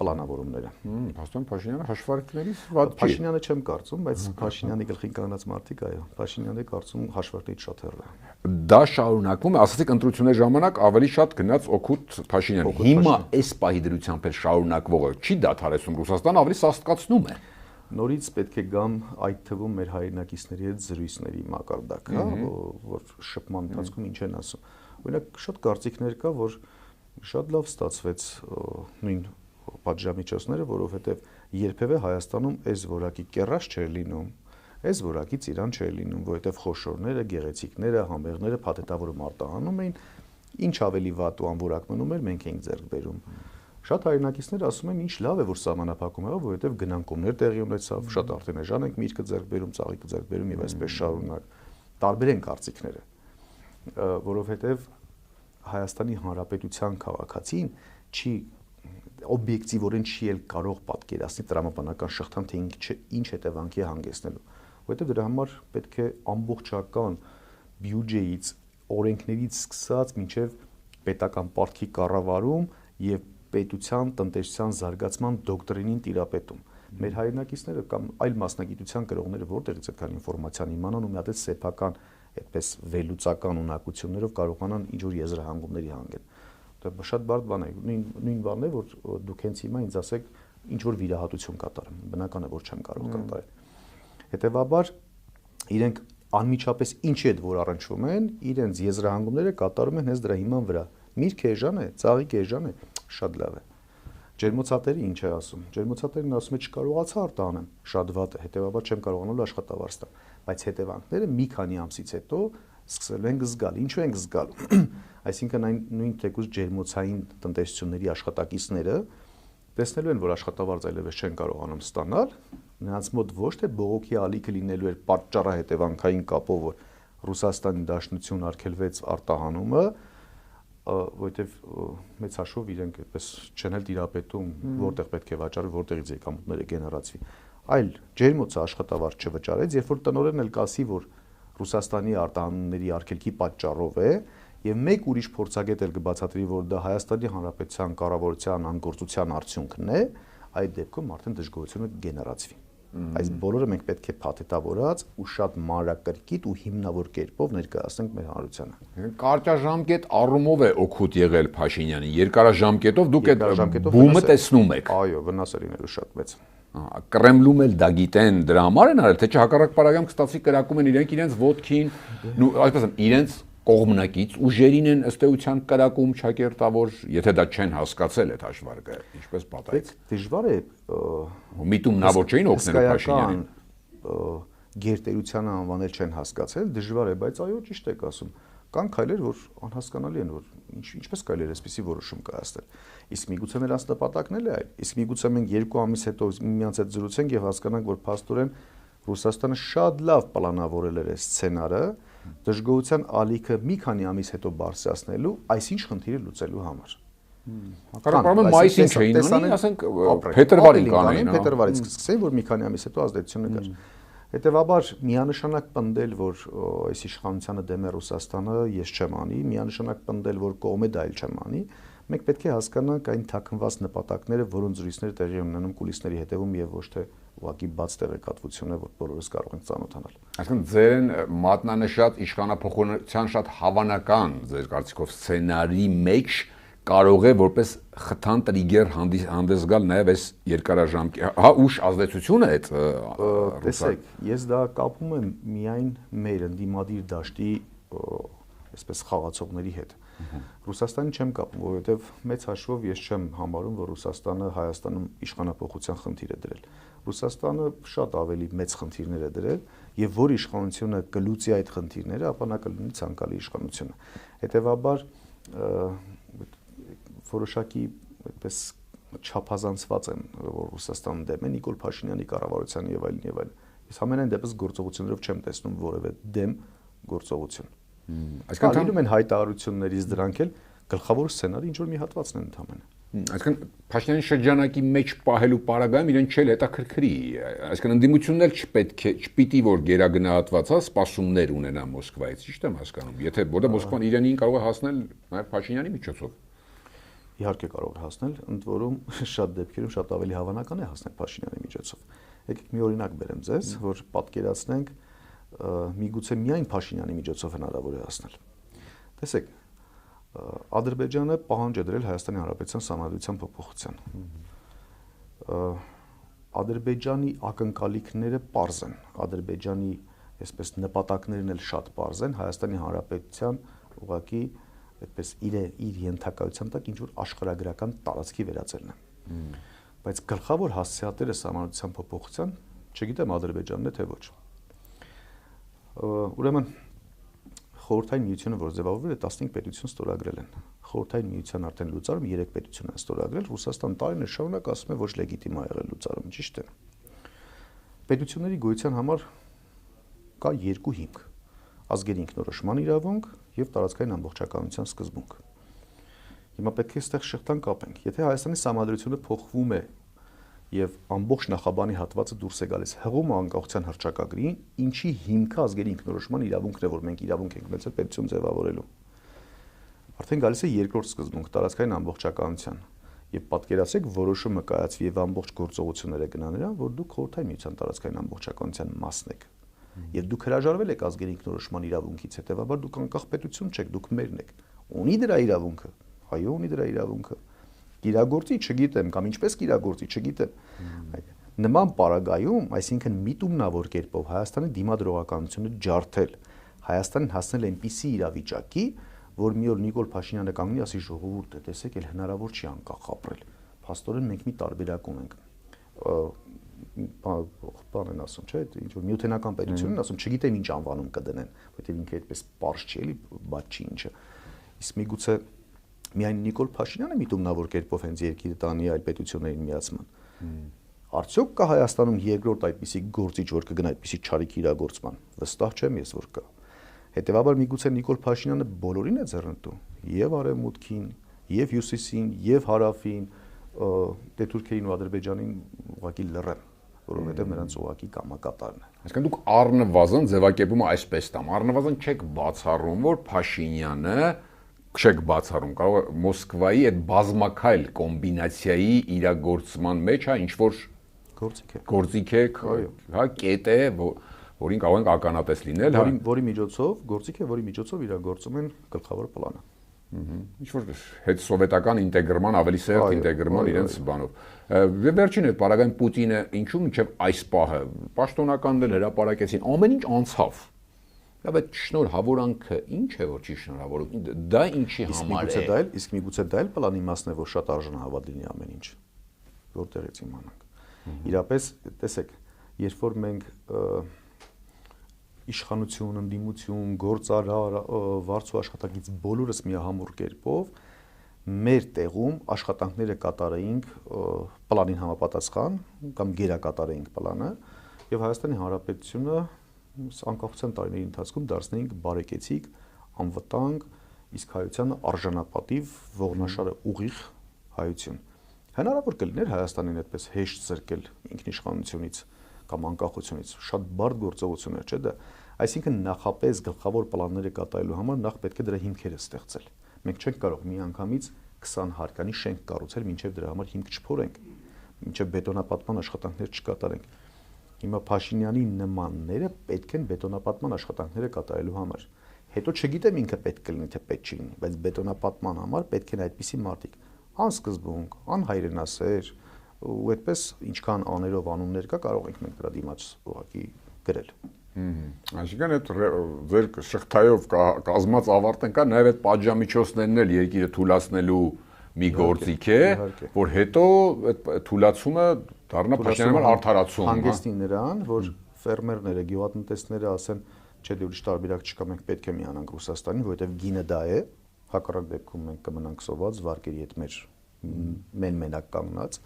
A: պլանավորումները։
B: Հաստատ Փաշինյանը հաշվարկներից վատ չի։
A: Փաշինյանը չեմ կարծում, բայց Փաշինյանի գլխին կանգնած մարդիկ, այո, Փաշինյանը կարծում հաշվարկներից շատ հեռու է։
B: Դա շարունակվում է, ասացիք ընտրությունների ժամանակ ավելի շատ գնաց օգուտ Փաշինյանի։ Հիմա այս պահի դրությամբ էլ շարունակվողը չի դադարեցնում Ռուսաստանը, ավելի սաստկացնում է։
A: Նորից պետք է գամ այդ թվում մեր հայրենակիցների հետ զրույցների մակարդակ, հա, որ շփման ընթացքում ինչ են ասում։ Օրինակ շատ կարծիքներ կա, որ շատ լավ ստացվեց նույն պատժամիջոցները, որովհետև երբևէ Հայաստանում այս որակի կեռաշ չէր լինում, այս որակի ծիրան չէր լինում, որովհետև խոշորները, գեղեցիկները, համեղները փաթեթավորում արտահանում էին, ինչ ավելի վատ ու անորակ մնում էր, մենք էինք ձեռք բերում։ Շատ հայրենակիցներ ասում են, ինչ լավ է, որ սահմանափակում եղավ, որովհետև գնանկումներ տեղի ունեցավ, շատ արդեն էժան ենք միրգը ձեռք բերում, ծաղիկը ձեռք բերում եւ այսպես շարունակ։ Տարբեր են կարծիքները, որովհետև Հայաստանի Հանրապետության քաղաքացին չի օբյեկտիվորեն չի էլ կարող պատկերացնել տրամաբանական շղթան, թե ինչ հետևանքի է հանգեցնելու, որովհետև դրա համար պետք է ամբողջական բյուջեից, օրենքներից սկսած մինչև պետական պարտքի կառավարում եւ պետության տնտեսության զարգացման դոկտրինին տիրապետում։ Մեր հայրենակիցները կամ այլ մասնագիտության կրողները որտեղից այդքան ինֆորմացիան իմանան ու մի հատ սեփական այդպես վերլուծական ունակություններով կարողանան ինչ-որ եզրահանգումների հանգել։ Դա շատ բարդ բան է, նույն բանն է, որ դուք հենց հիմա ինձ ասեք ինչ-որ վիրահատություն կատարեմ, բնական է, որ չեմ կարող կատարել։ Հետևաբար իրենք անմիջապես ինչի հետ որ առնչվում են, իրենց եզրահանգումները կատարում են հենց դրա հիման վրա։ Միրգ էժան է, ծաղիկ էժան է, շատ լավ է։ Ջերմոցատերը ինչ է ասում։ Ջերմոցատերն ասում է չկարողացա արտահանեմ, շատ վատ է, հետևաբար չեմ կարողանալու աշխատավարձ տալ, բայց հետևանքները մի քանի ամսից հետո սկսելու են զգալ։ Ինչու են զգալու։ Այսինքն այն նույն թեկուզ ջերմոցային տնտեսությունների աշխատակիցները տեսնելու են, որ աշխատավարձ այլևս չեն կարողանում ստանալ, նրանց մոտ ոչ թե բողոքի ալիքը լինելու էր պատճառահետևանքային կապով, որ Ռուսաստանի Դաշնություն արգելվեց արտահանումը, որովհետև մեծ հաշվով իրենք այդպես չեն էլ տիրապետում, որտեղ պետք է վաճառի, որտեղից եկամուտները գեներացվի, այլ ջերմոցը աշխատավարձ չվճարեց, երբ որ տնօրենն էլ կասի, որ Ռուսաստանի արտահանումների արգելքի պատճառով է, եւ մեկ ուրիշ փորձագետ էլ կբացատրի, որ դա Հայաստանի Հանրապետության կառավարության անգործության արդյունքն է, այդ դեպքում արդեն դժգոհությունը կգեներացվի։ Այս բոլորը մենք պետք է փաթեթավորած ու շատ մանրակրկիտ ու հիմնավոր կերպով ներկայացնենք մեր հանրությանը։
B: Կարճաժամկետ առումով է օգուտ եղել Փաշինյանին, երկարաժամկետով դուք այդ բումը տեսնում եք։
A: Այո, վնասը լինելու շատ մեծ։
B: Կրեմլում էլ դա գիտեն, դրա համար են արել, թե չէ հակառակ պարագայում կստացվի կրակում են իրենց ոտքին, այսպես ասեմ, իրենց կողմնակից ուժերին են ըստ էության կրակում ճակերտավոր, եթե դա չեն հասկացել այդ հաշվարկը, ինչպես պատահեց։
A: Դժվար է
B: միտում նա որ չէին օգնել Փաշինյանին։
A: Գերտերությանը անվանել չեն հասկացել, դժվար է, բայց այո, ճիշտ եք ասում։ Կան քայլեր, որ անհասկանալի են, որ ինչպես կարելի է այսպեսի որոշում կայացնել։ Իսկ միգուցե նրանց նպատակն էլ է այլ։ Իսկ միգուցե մենք 2 ամիս հետո միմյանց հետ զրուցենք եւ հասկանանք, որ փաստորեն Ռուսաստանը շատ լավ պլանավորել էր այս սցենարը, դժգոհության ալիքը մի քանի ամիս հետո բարձրացնելու, այսինչ խնդիրը լուծելու համար։
B: Հակառակորեն մայիսին չէին անի, ասենք փետրվարին կանային,
A: փետրվարից սկսեն, որ մի քանի ամիս հետո ազդեցությունը կար։ Հետևաբար միանշանակ պնդել, որ այս իշխանությանը դեմ է Ռուսաստանը, ես չեմ անի, միանշանակ պնդել, որ կողմ է, դա էլ չեմ անի։ Մենք պետք է հասկանանք այն թաքնված նպատակները, որոնց զրույցները տեղի են ունենում կուլիսների հետևում եւ ոչ թե ուղղակի բաց տեղեկատվությունը, որ բոլորս կարող ենք ծանոթանալ։
B: Այսինքն ձեր մատնանշած իշխանափոխության շատ հավանական ձեր կարծիքով սցենարի մեջ կարող է որպես խթան տրիգեր հանդես գալ նաև այս երկարաժամկետ, հա ուշ ազդեցությունը այդ
A: տեսեք, ես դա կապում եմ միայն մեր ընդդիմադիր դաշտի այսպես խաղացողների հետ։ Ռուսաստանի չեմ կապում, որովհետև մեծ հաշվով ես չեմ համարում, որ Ռուսաստանը Հայաստանում իշխանափոխության խնդիր է դրել։ Ռուսաստանը շատ ավելի մեծ խնդիրներ է դրել, եւ որ իշխանությունը կլուծի այդ խնդիրները, ապա նա կլինի ցանկալի իշխանությունը։ Հետևաբար որոշակի այդպես չափազանցված են, որ Ռուսաստանը դեմ է Նիկոլ Փաշինյանի կառավարությանը եւ այլն եւ այլն։ Ես համենայն դեպս գործողություններով չեմ տեսնում որևէ դեմ գործողություն։ Այսինքն լինում են հայտարարություններից դրանք էլ գլխավոր սցենարի ինչ որ մի հատվածն են ընդհանրապես։
B: Այսինքն Փաշինյանի շրջանակի մեջ պահելու պարագայում իրեն չել հետաքրքրի, այսինքն ընդդիմությունն էլ չպիտի որ գերագնահատված սպասումներ ունենա Մոսկվայից, ճիշտ եմ հասկանում, եթե որտեղ Մոսկվան իրենին կարող է հասնել նաև Փաշինյանի միջոցով։
A: Իհարկե կարող է հասնել, ընդ որում շատ դեպքերում շատ ավելի հավանական է հասնել Փաշինյանի միջոցով։ Եկեք մի օրինակ բերեմ ձեզ, որ պատկերացնենք միգուցե միայն Փաշինյանի միջոցով հնարավոր է հասնել։ Տեսեք, Ադրբեջանը պահանջ է դրել Հայաստանի Հանրապետության Սահմանադրության փոփոխության։ Ադրբեջանի ակնկալիքները պարզ են, Ադրբեջանի այսպես նպատակներն էլ շատ պարզ են, Հայաստանի Հանրապետության ուղղակի այդպես իր ենթակայության տակ ինչ որ աշխարհագրական տարածքի վերածելն է։ Բայց գլխավոր հասցեատերը Սահմանադրության փոփոխության, չգիտեմ Ադրբեջանն է թե ոչ։ Ուրեմն Խորհրդային Միությունը, որ ձևավորվել է 15 պետություն ստորագրել են։ Խորհրդային Միության արդեն լուծարում 3 պետություն են ստորագրել, Ռուսաստան տարիներ շարունակ ասում է ոչ լեգիտիմ է եղել լուծարումը, ճիշտ է։ Պետությունների գոյության համար կա երկու հիմք՝ ազգերի ինքնորոշման իրավունք եւ տարածքային ամբողջականության սկզբունք։ Հիմա պետք է այստեղ շղթան կապենք։ Եթե Հայաստանի Սահմանադրությունը փոխվում է եւ ամբողջ նախաբանի հատվածը դուրս է գալիս հղում անկախության հռչակագրին, ինչի հիմքը ազգերի ինքնորոշման իրավունքն է, որ մենք իրավունք ենք ունեցել պետություն ձևավորելու։ Արդեն գալիս է երկրորդ սկզբունք՝ տարածքային ամբողջականության։ Եվ պատկերացրեք, որոշումը կայացվի եւ ամբողջ գործողությունները գնա նրան, որ դուք Խորհրդային Միության տարածքային ամբողջականության մասն եք։ Եվ դուք հրաժարվել եք ազգերի ինքնորոշման իրավունքից, հետեւաբար դուք անկախ պետություն չեք, դուք մերն եք։ Ունի դրա իրավունքը։ Այո, ունի դրա իրավունքը։ Կիրագործի, չգիտեմ, կամ ինչպես կիրագործի, չգիտեմ։ Նման պարագայում, այսինքն միտումնավոր կերպով Հայաստանի դիմադրողականությունը ջարդել, Հայաստանին հասնել այնպիսի իրավիճակի, որ մի օր Նիկոլ Փաշինյանը կանգնի, ասի ժողովուրդ է, տեսեք, էլ հնարավոր չի անկախ ապրել։ Փաստորեն մենք մի տարբերակ ունենք։ Բան են ասում, չէ՞, ինչ որ միութենական պետությունն ասում, չգիտեմ ինչ անվանում կդնեն, որտեղ ինքը այդպես པարզ չի, էլի, բաց չի ինչը։ Իսկ միգուցե միայն Նիկոլ Փաշինյանը միտումնավոր կերպով հենց երկիրը տանի այլ պետություններին միացման։ Արդյոք կա Հայաստանում երկրորդ այդպիսի գործիչ, որ կգնա այդպիսի չարիքի իրագործման։ Վստահ չեմ ես, որ կա։ Հետևաբար միգուցե Նիկոլ Փաշինյանը բոլորին է ձեռնտու, եւ Արևմուտքին, եւ Հյուսիսին, եւ Հարավին, դե Թուրքիային ու Ադրբեջանին ուղղակի լռեն, որովհետեւ նրանց ուղղակի կամակատարն է։
B: Այսինքն դուք առնվազն ձևակերպումը այսպես տամ, առնվազն չեք բացառում, որ Փաշինյանը չեք բացառում, կարող է Մոսկվայի այդ բազմակայլ կոմբինացիայի իրագործման մեջ ինչ որ գործիք է, հա, կետ է, որին կարող ենք ականատես լինել,
A: որի միջոցով գործիք է, որի միջոցով իրագործում են գլխավոր պլանը։
B: Ինչ որ հետ սովետական ինտեգրման, ավելի սերտ ինտեգրման իրենց բանով։ Վերջին այդ պարագային Պուտինը ինչու մինչև այս պահը պաշտոնականն էլ հրապարակեցին, ամեն ինչ անցավ։ Բայց այդ շնորհավորանքը ինչ է որ չի շնորհավորում։ Դա ինչի համար է։
A: Իսկ միգուցե դա էլ պլանի մասն է, որ շատ արժանահավատ լինի ամեն ինչ։ Որտեղից իմանանք։ Իրապես, տեսեք, երբ որ մենք իշխանություն, ընդդիմություն, գործարար, վարձու աշխատակից բոլորս միահամուռ կերպով մեր տեղում աշխատանքները կատարեինք պլանին համապատասխան կամ գերակատարեինք պլանը եւ Հայաստանի Հանրապետությունը անկախության տարիների ընթացքում դարձնեինք բարեկեցիկ, անվտանգ, իսկ հայությանը արժանապատիվ, ողնաշարը ուղիղ հայություն։ Հնարավոր կլիներ Հայաստանին այդպես հեշտ զրկել ինքնիշխանությունից կամ անկախությունից, շատ բարդ գործողություն էր, չէ՞ դա։ Այսինքն նախապես գլխավոր պլանները կատարելու համար նախ պետք է դրա հիմքերը ստեղծել։ Մենք չենք կարող մի անգամից 20 հարկանի շենք կառուցել, մինչև դրա համար հիմք չփորենք, մինչև բետոնապատման աշխատանքներ չկատարենք։ Հիմա Փաշինյանի նմանները պետք են բետոնապատման աշխատանքները կատարելու համար։ Հետո չգիտեմ ինքը պետք կլինի թե պետք չի լինի, բայց բետոնապատման համար պետք են այդպիսի մարդիկ, անսկզբունք, անհայրենասեր, ու այդպես ինչքան աներով անուններ կա, կարող ենք մենք դրա դիմաց ուղղակի գրել։
B: Այսինքն այդ ձեր շղթայով կազմած ավարտեն կա նաև այդ պատժամիջոցներն էլ երկիրը թուլացնելու մի գործիք է, որ հետո այդ թուլացումը դառնա Փաշինյանի համար արդարացում։
A: Հանգստի նրան, որ ֆերմերները, գյուղատնտեսները ասեն, չէ, դե ուրիշ տարբերակ չկա, մենք պետք է միանանք Ռուսաստանին, որովհետև գինը դա է, հակառակ դեպքում մենք կմնանք սոված վարկերի հետ մեր մենակ կանգնած,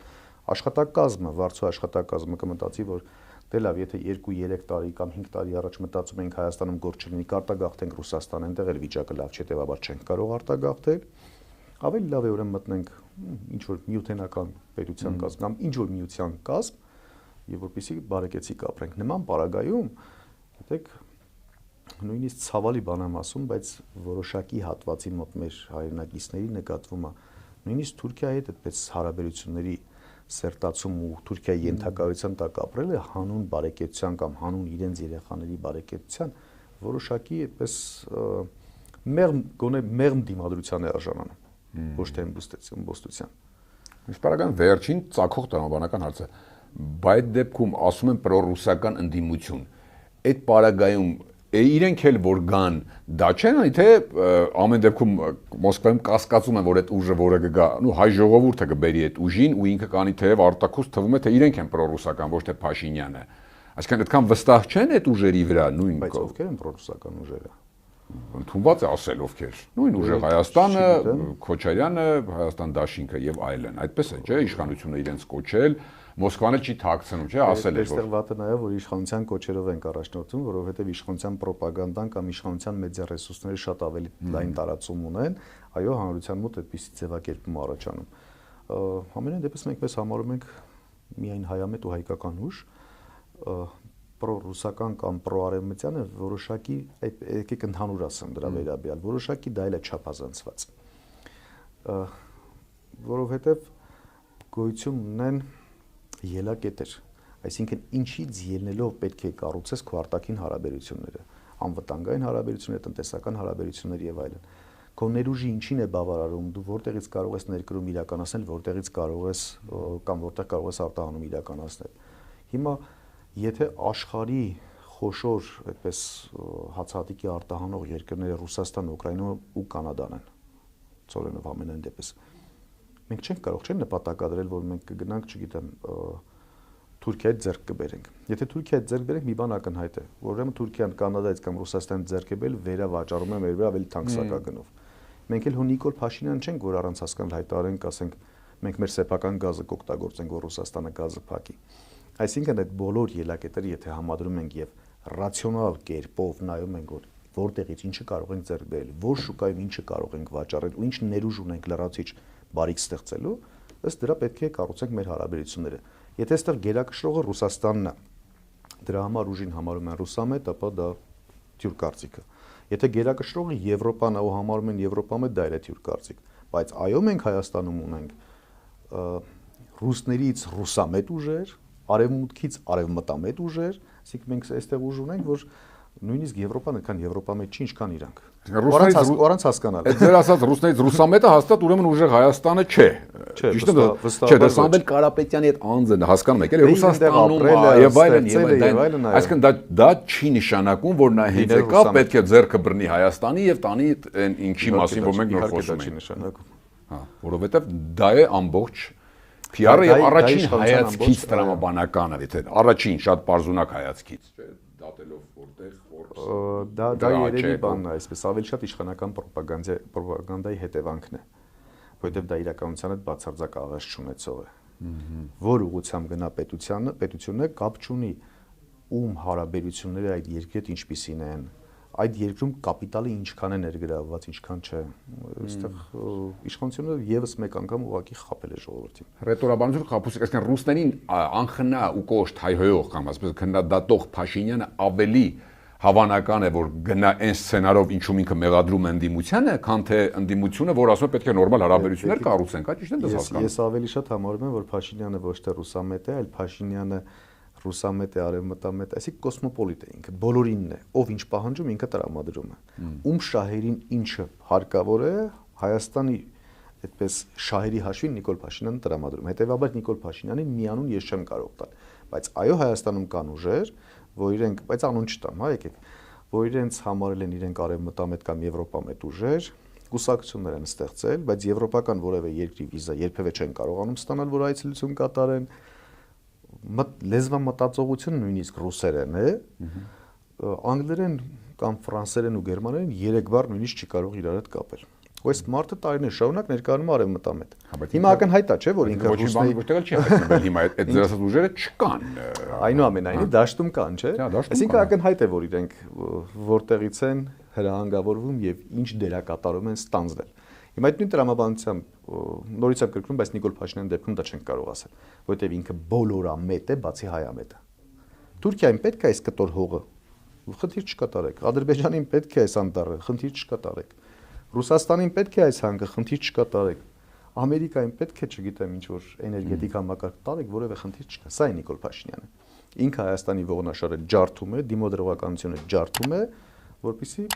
A: աշխատակազմը, վարձու աշխատակազմը կմտածի, որ դե լավ, եթե 2-3 տարի կամ 5 տարի առաջ մտածում ենք Հայաստանում գործ չլինի, կարտագաղթենք Ռուսաստան, այնտեղ էլ վիճակը լավ չէ, հետեւաբար չենք կարող արտագաղթել, ավելի լավ է ուրեմն մտնենք ինչ որ միութենական պետության կազմ կամ ինչ որ միության կազմ, եւ որպեսզի բարեկեցիկ ապրենք։ Նման պարագայում, գիտեք, նույնիսկ ցավալի բան եմ ասում, բայց որոշակի հատվածի մոտ մեր հայրենակիցների նկատվում է նույնիսկ Թուրքիայի հետ այդպես հարաբերությունների սերտացում ու Թուրքիայի ենթակայության տակ ապրելը հանուն բարեկեցության կամ հանուն իրենց երեխաների բարեկեցության որոշակի այդպես մեղմ դիմադրության է արժանանում, ոչ թե ըմբոստության։
B: Իսպարական վերջին ծագող տրամաբանական հարցը, բայց դեպքում ասում են պրոռուսական ընդդիմություն, այդ պարագայում իրենք էլ որ գան, դա չեն, թե ամեն դեպքում Մոսկվայում կասկածում են, որ այդ ուժը, որը կգա, հայ ժողովուրդը կբերի այդ ուժին ու ինքը կանի թեև արտաքուստ թվում է, թե իրենք են պրոռուսական, ոչ թե Փաշինյանը։ Այսինքն այդքան վստահ չեն այդ ուժերի վրա, նույն։
A: Բայց ովքեր են պրոռուսական ուժերը։
B: Ընդունված է ասել ովքեր։ Նույն ուժը Հայաստանը, Քոչարյանը, Հայաստան Դաշինքը եւ այլն։ Այդպես է, չէ՞, իշխանությունը իրենց կոչել, Մոսկվանը չի թաքցնում, չէ՞, ասել է որ։
A: Այստեղ վատը նաեւ որ իշխանության կոչերով են առաջնորդում, որովհետեւ իշխանության ռոպագանդան կամ իշխանության մեդիա ռեսուրսները շատ ավելի լայն տարածում ունեն, այո, հանրության մոտ այդպիսի ձևակերպում առաջանում։ Համենայն դեպս մենք մեզ համարում ենք միայն հայամետ ու հայկական ուժ, պրոռուսական կամ պրոարևմտյանը որոշակի եկեք ընդհանուր ասեմ դրա վերաբերյալ, որոշակի դա էլ է չափազանցված։ Որովհետև գոյություն ունեն ելակետեր, այսինքն ինչից ելնելով պետք է կառուցես քո արտաքին հարաբերությունները, անվտանգային հարաբերությունները, տնտեսական հարաբերությունները եւ այլն։ Քո ներուժի ինչին է բավարարում, դու որտեղից կարող ես ներկրում իրականացնել, որտեղից կարող ես կամ որտեղ կարող ես արտահանում իրականացնել։ Հիմա եթե աշխարհի խոշոր այդպես հացահատիկի արտահանող երկրները Ռուսաստան, Ուկրաինա ու Կանադան են, ծորենով ամենայն դեպս, մենք չենք կարող չեն նպատակադրել, որ մենք կգնանք, չգիտեմ, Թուրքիայից ձեռք կբերենք։ Եթե Թուրքիայից ձեռք բերենք, մի բան ակնհայտ է, որ ուրեմն Թուրքիան Կանադայից կամ Ռուսաստանից ձեռք է բերել, վերավաճառում է մեր վրա ավելի թանկ սակագնով։ Մենք էլ հո Նիկոլ Փաշինյան չենք, որ առանց հասկանալ հայտարարենք, ասենք, մենք մեր սեփական գազը կօգտագործենք, որ Ռուսաստանը գազը փակի։ Այսինքն այդ բոլոր ելակետերը, եթե համադրում ենք եւ ռացիոնալ կերպով նայում ենք, որ որտեղից ինչը կարող ենք ձեռք բերել, որ շուկայում ինչը կարող ենք վաճառել ու ինչ ներուժ ունենք լրացիչ բարիք ստեղծելու, ըստ դրա պետք է կառուցենք մեր հարաբերությունները։ Եթե այստեղ գերակշռողը Ռուսաստանն է, դրա համար ուժին համարում են ռուսամետ, ապա դա թյուր կարծիքը։ Եթե գերակշռողը Եվրոպան է ու համարում են Եվրոպամետ, դա էլ է թյուր կարծիք։ Բայց այո, մենք Հայաստանում ունենք ռուսներից ռուսամետ ուժեր, արևմուտքից արևմտամետ ուժեր, այսինքն մենք այստեղ ուժ ունենք, որ նույնիսկ Եվրոպան այդքան Եվրոպամետ չի, ինչքան իրանք։ Առանց հասկանալ։
B: Այդ ձեր ասած ռուսներից ռուսամետը հաստատ ուրեմն ուժեղ Հայաստանը չէ։ Ճիշտ է, չէ, դա Սամվել Կարապետյանի այդ անձը հասկանում եք, էլի Ռուսաստանում եւ այլն, այսինքն դա չի նշանակում, որ նա հենց եկա պետք է ձեռքը բռնի Հայաստանի եւ տանի այն ինչի մասին որ մենք նոր խոսում ենք։ Հա, որովհետեւ դա է ամբողջ PR-ը եւ առաջին հայացքից տրամաբանականը, եթե առաջին շատ բարձունակ հայացքից, չէ, դատելով որտեղ
A: դա երևի բանն է, այսպես ավելի շատ իշխանական ռոպագանդայի հետևանքն է, որովհետեւ դա իրականության հետ բացարձակ աղերս չունեցող է։ Որ ուղղությամբ գնա պետությունը կապ չունի ում հարաբերությունները այդ երկրի հետ ինչպիսին են, այդ երկրում կապիտալը ինչքան է ներգրավված, ինչքան չէ։ Այստեղ իշխանությունը եւս մեկ անգամ ուղղակի խաբել է ժողովրդին։
B: Ռետորաբանություն խաբուսիկ, այսինքն ռուսներին անխնա ու կոշտ հայհոյող կամ ասես քննադատող Փաշինյանը ավելի հավանական է, որ գնա այն սցենարով, ինչում ինքը մեղադրում է ընդդիմությանը, քան թե ընդդիմությունը, որ ասում է պետք է նորմալ հարաբերություններ կառուցենք, հա, ճիշտ եմ դες հասկանում։
A: Ես ավելի շատ համարում եմ, որ Փաշինյանը ոչ թե ռուսամետ է, այլ Փաշինյանը ռուսամետ է, արևմտամետ, այսինքն կոսմոպոլիտ է ինքը, բոլորինն է, ով ինչ պահանջում ինքը տրամադրում է։ Ում շահերին ինչը հարկավոր է, Հայաստանի այդպես շահերի հաշվին Նիկոլ Փաշինյանը տրամադրում։ Հետևաբար Նիկոլ Փաշինյանին միանուն ես չեմ կարող տալ, բայց այո, Հայաստանում կան ուժեր, որ իրենք, բայց անուն չտամ, հա, եկեք, որ իրենց համարել են իրենք արևմտամետ կամ եվրոպամետ ուժեր, կուսակցություններ են ստեղծել, բայց եվրոպական որևէ երկրի վիզա երբևէ չեն կարողանում ստանալ, որ այցելություն կատարեն։ Լեզվամտածողությունը նույնիսկ ռուսերեն է, անգլերեն կամ ֆրանսերեն ու գերմաներեն 3 բառ նույնիսկ չի կարող իրար հետ կապել։ Այս մարդը տարիներ շարունակ ներկայանում արևմտամետ։
B: բայց
A: Հիմա ակնհայտ է, չէ, որ ինքը
B: Ոչինչ բան որտեղ չի հայտնվել հիմա այդ ձեր ասած ուժերը չկան։
A: Այնուամենայնիվ դաշտում կան, չէ։
B: Դա դաշտում
A: Այսինքն
B: կան,
A: ակնհայտ է, որ իրենք որտեղից են հրահանգավորվում եւ ինչ դերակատարում են ստանձնել։ Հիմա այդ նույն տրամաբանությամբ նորից եմ կրկնում, բայց Նիկոլ Փաշինյանի դեպքում դա չենք կարող ասել, որովհետեւ ինքը բոլորամետ է, բացի հայամետը։ Թուրքիային պետք է այս կտոր հողը, խնդիր չկա տարեք։ Ադրբեջանին պետք է այս անտառը, խնդիր չկա տարեք։ Ռուսաստանին պետք է այս հանգը, խնդիր չկա տարեք։ Ամերիկային պետք է, չգիտեմ, ինչ որ էներգետիկ համակարգ տարեք, որևէ խնդիր չկա։ Սա է Նիկոլ Փաշինյանը։ Ինքը Հայաստանի ողնաշարը ջարդում է, դիմադրողականությունը ջարդում է, որպեսզի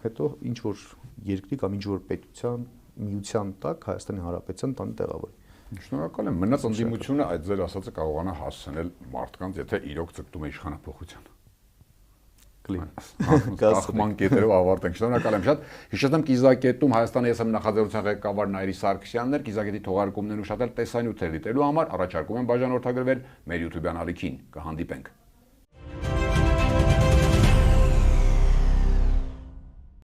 A: հետո ինչ որ երկրի կամ ինչ որ պետության միության տակ Հայաստանի Հանրապետության տան տեղավորի։
B: Շնորհակալ եմ։ Մնաց ընդդիմությունը այդ ձեր ասածը կարողանա հասցնել մարդկանց, եթե իրոք ձգտում է իշխանափոխության։ Կախման կետերով ավարտենք։ Շնորհակալ եմ շատ։ Հիշեցնեմ կիզակետում Հայաստանի ԵՍՄ նախաձեռնության ղեկավար Նայիրի Սարգսյանն էր, կիզակետի թողարկումներն ուշադրել տեսանյութեր դիտելու համար առաջարկում եմ բաժանորդագրվել մեր YouTube-յան ալիքին։ Կհանդիպենք։